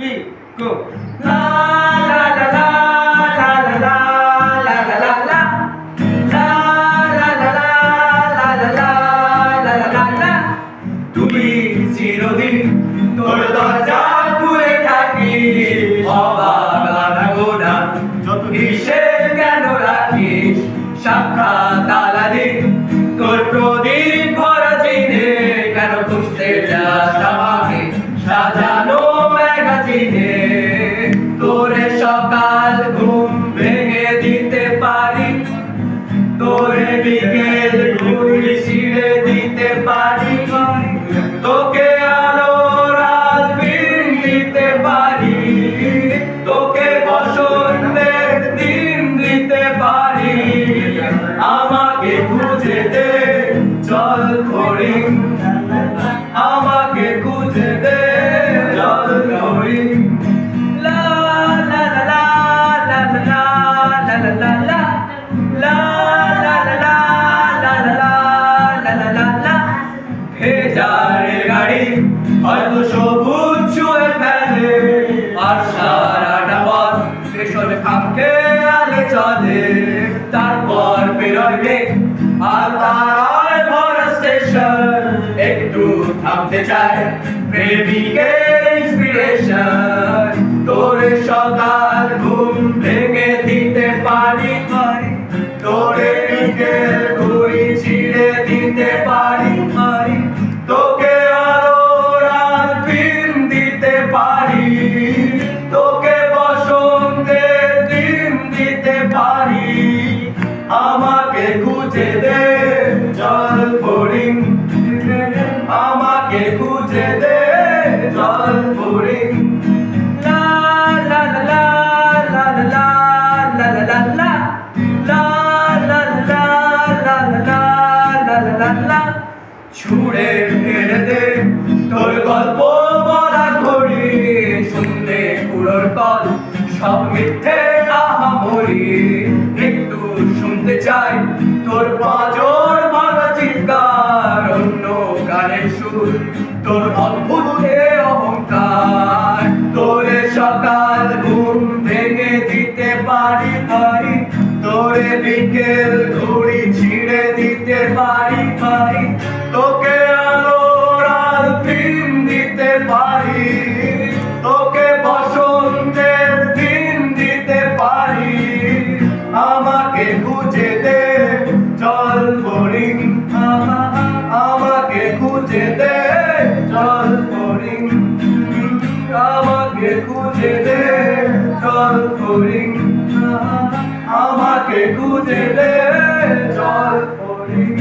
3, go. La la la la la la la la la la la. La la la la la la la la la la. তুমি চিরদিন তোর দরজা খুলে থাকি অবাক লাগাবো না যত হিসেব কেন রাখিস সাক্ষাৎ তালা দিন তোর প্রদীপ ভরা চিনে কেন খুঁজতে যাস আমাকে সাজানো ম্যাগাজিনে তোরে সকাল ঘুম ভেঙে দিতে পারি তোরে বিকেল ঘুরি ছিঁড়ে দিতে পারি তোকে আলোর আলবিন দিতে পারি তোকে বসন্তের দিন দিতে পারি আমাকে খুঁজে দে চল ফড়িং আমাকে খুঁজে দে চল ফড়িং লা লা লা লা লা লা লা লা লা লা লা লা লা লা লা লা লা লা ভেজারের গাড়ি হয়তো সবুজ ছুঁয়ে ফেলে আর সারাটা পথ পেছনে খামকে আলে চলে তারপর বেরোবে আর তারায় ভরা স্টেশন একটু থামতে চায় প্রেমিকের ইন্সপিরেশন তোরে সকাল ঘুম ভেঙে দিতে পারি তোরে বিকেল ঘুরি ছিঁড়ে দিতে পারি তোকে আলোর আলবিন দিতে পারি তোকে বসন্তের দিন দিতে পারি আমাকে খুঁজে দে চল ফড়িং আমাকে খুঁজে দে চল ফড়িং লা লা লা লা লা লা লা লা লা লা লা লা লা লা লা লা লা ছুঁড়ে ফেলে দে তোর গল্প বলা ঘড়ি শুনতে পুরোর কল সব মিথ্যে আহামরি একটু শুনতে চাই তোর পাঁজর ভাঙা চিৎকার অন্য গানের সুর তোর অদ্ভুত অহংকার তোরে সকাল ঘুম ভেঙে দিতে পারি তোরে বিকেল ঘুড়ি ছিঁড়ে দিতে পারি তোকে আলোর আলবিন দিতে পারি তোকে বসন্তের দিন দিতে পারি আমাকে খুঁজে দে চল ফড়িং আমাকে খুঁজে দে চল ফড়িং আমাকে খুঁজে দে চল ফড়িং আমাকে খুঁজে দে চল ফড়িং